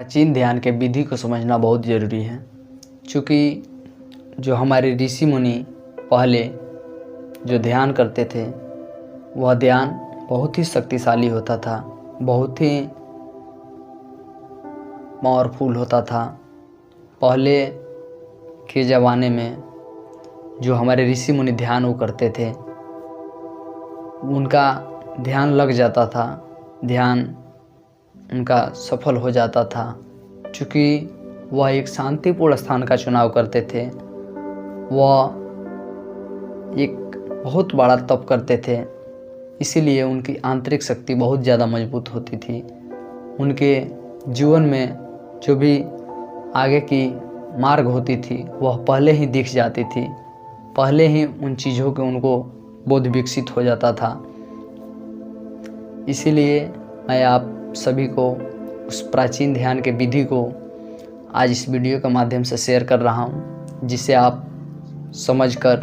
प्राचीन ध्यान के विधि को समझना बहुत ज़रूरी है, क्योंकि जो हमारे ऋषि मुनि पहले जो ध्यान करते थे वह ध्यान बहुत ही शक्तिशाली होता था, बहुत ही पावरफुल होता था। पहले के ज़माने में जो हमारे ऋषि मुनि ध्यान वो करते थे, उनका ध्यान लग जाता था, ध्यान उनका सफल हो जाता था, क्योंकि वह एक शांतिपूर्ण स्थान का चुनाव करते थे। वह एक बहुत बड़ा तप करते थे, इसीलिए उनकी आंतरिक शक्ति बहुत ज़्यादा मजबूत होती थी। उनके जीवन में जो भी आगे की मार्ग होती थी वह पहले ही दिख जाती थी, पहले ही उन चीज़ों के उनको बोध विकसित हो जाता था। इसीलिए मैं आप सभी को उस प्राचीन ध्यान के विधि को आज इस वीडियो के माध्यम से शेयर कर रहा हूँ, जिसे आप समझकर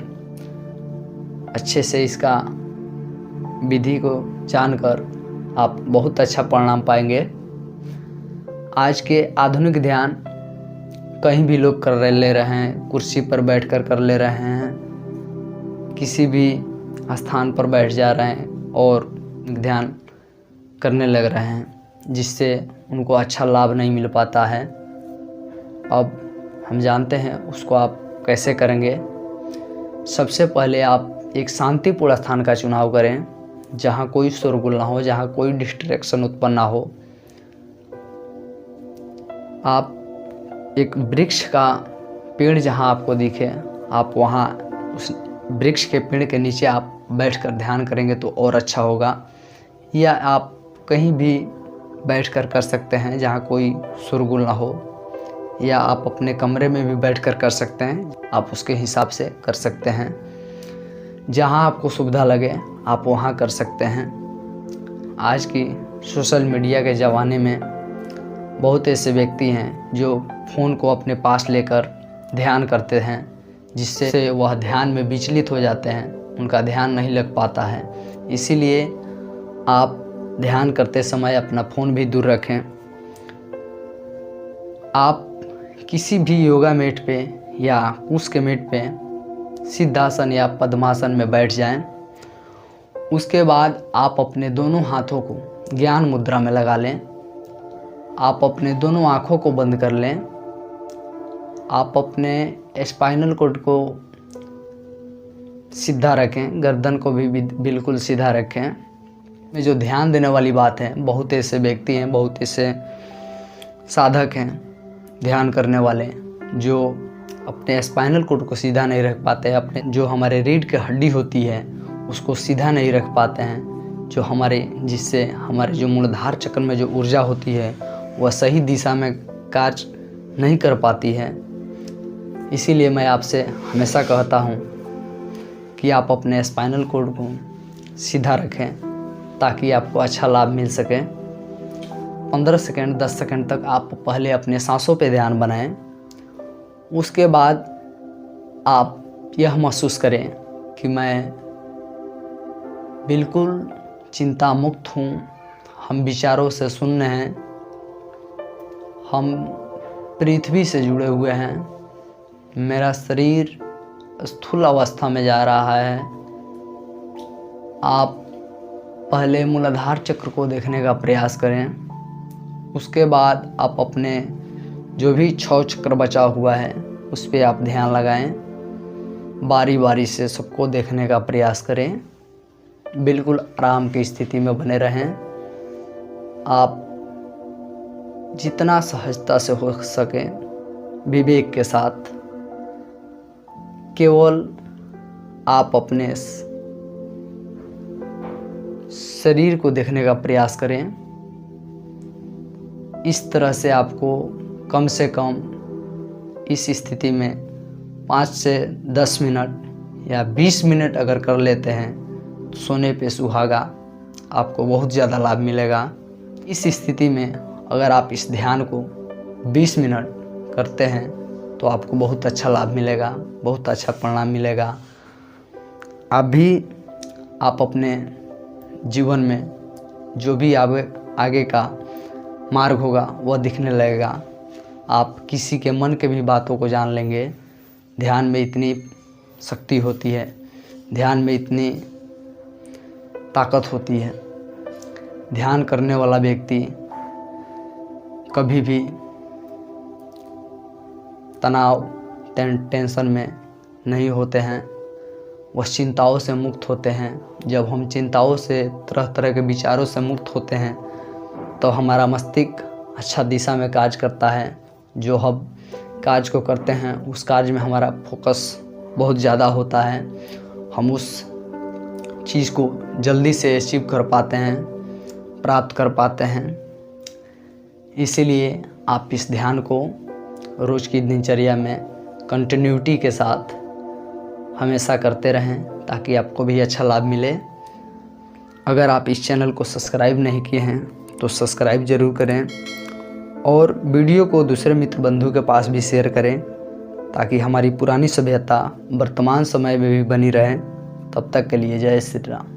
अच्छे से इसका विधि को जानकर आप बहुत अच्छा परिणाम पाएंगे। आज के आधुनिक ध्यान कहीं भी लोग कर ले रहे हैं, कुर्सी पर बैठकर कर ले रहे हैं, किसी भी स्थान पर बैठ जा रहे हैं और ध्यान करने लग रहे हैं, जिससे उनको अच्छा लाभ नहीं मिल पाता है। अब हम जानते हैं उसको आप कैसे करेंगे। सबसे पहले आप एक शांतिपूर्ण स्थान का चुनाव करें, जहाँ कोई शोरगुल ना हो, जहाँ कोई डिस्ट्रैक्शन उत्पन्न ना हो। आप एक वृक्ष का पेड़ जहाँ आपको दिखे, आप वहाँ उस वृक्ष के पेड़ के नीचे आप बैठकर ध्यान करेंगे तो और अच्छा होगा। या आप कहीं भी बैठकर कर सकते हैं जहाँ कोई शोरगुल ना हो, या आप अपने कमरे में भी बैठकर कर सकते हैं, आप उसके हिसाब से कर सकते हैं। जहाँ आपको सुविधा लगे आप वहाँ कर सकते हैं। आज की सोशल मीडिया के ज़माने में बहुत ऐसे व्यक्ति हैं जो फ़ोन को अपने पास लेकर ध्यान करते हैं, जिससे वह ध्यान में विचलित हो जाते हैं, उनका ध्यान नहीं लग पाता है। इसीलिए आप ध्यान करते समय अपना फ़ोन भी दूर रखें। आप किसी भी योगा मैट पे या कुश के मैट पे सिद्धासन या पद्मासन में बैठ जाएं। उसके बाद आप अपने दोनों हाथों को ज्ञान मुद्रा में लगा लें। आप अपने दोनों आँखों को बंद कर लें। आप अपने स्पाइनल कॉर्ड को सीधा रखें, गर्दन को भी बिल्कुल सीधा रखें। में जो ध्यान देने वाली बात है, बहुत ऐसे व्यक्ति हैं, बहुत ऐसे साधक हैं ध्यान करने वाले, जो अपने स्पाइनल कॉर्ड को सीधा नहीं रख पाते हैं, अपने जो हमारे रीढ़ की हड्डी होती है उसको सीधा नहीं रख पाते हैं, जिससे हमारे जो मूलाधार चक्र में जो ऊर्जा होती है वह सही दिशा में कार्य नहीं कर पाती है। इसीलिए मैं आपसे हमेशा कहता हूँ कि आप अपने स्पाइनल कॉर्ड को सीधा रखें, ताकि आपको अच्छा लाभ मिल सके। 15 सेकंड 10 सेकंड तक आप पहले अपने सांसों पे ध्यान बनाएं। उसके बाद आप यह महसूस करें कि मैं बिल्कुल चिंता मुक्त हूँ, हम विचारों से शून्य हैं, हम पृथ्वी से जुड़े हुए हैं, मेरा शरीर स्थूल अवस्था में जा रहा है। आप पहले मूलाधार चक्र को देखने का प्रयास करें। उसके बाद आप अपने जो भी 6 चक्र बचा हुआ है उस पर आप ध्यान लगाएं। बारी बारी से सबको देखने का प्रयास करें। बिल्कुल आराम की स्थिति में बने रहें। आप जितना सहजता से हो सके विवेक के साथ केवल आप अपने शरीर को देखने का प्रयास करें। इस तरह से आपको कम से कम इस स्थिति में 5 से 10 मिनट या 20 मिनट अगर कर लेते हैं तो सोने पे सुहागा, आपको बहुत ज़्यादा लाभ मिलेगा। इस स्थिति में अगर आप इस ध्यान को 20 मिनट करते हैं तो आपको बहुत अच्छा लाभ मिलेगा, बहुत अच्छा परिणाम मिलेगा। आप अपने जीवन में जो भी आगे का मार्ग होगा वह दिखने लगेगा। आप किसी के मन के भी बातों को जान लेंगे। ध्यान में इतनी शक्ति होती है, ध्यान में इतनी ताकत होती है। ध्यान करने वाला व्यक्ति कभी भी तनाव टेंशन में नहीं होते हैं, वह चिंताओं से मुक्त होते हैं। जब हम चिंताओं से, तरह तरह के विचारों से मुक्त होते हैं तो हमारा मस्तिष्क अच्छा दिशा में कार्य करता है। जो हम कार्य को करते हैं उस कार्य में हमारा फोकस बहुत ज़्यादा होता है। हम उस चीज़ को जल्दी से अचीव कर पाते हैं, प्राप्त कर पाते हैं। इसीलिए आप इस ध्यान को रोज़ की दिनचर्या में कंटिन्यूटी के साथ हमेशा करते रहें ताकि आपको भी अच्छा लाभ मिले। अगर आप इस चैनल को सब्सक्राइब नहीं किए हैं तो सब्सक्राइब ज़रूर करें और वीडियो को दूसरे मित्र बंधु के पास भी शेयर करें ताकि हमारी पुरानी सभ्यता वर्तमान समय में भी बनी रहे। तब तक के लिए जय श्री राम।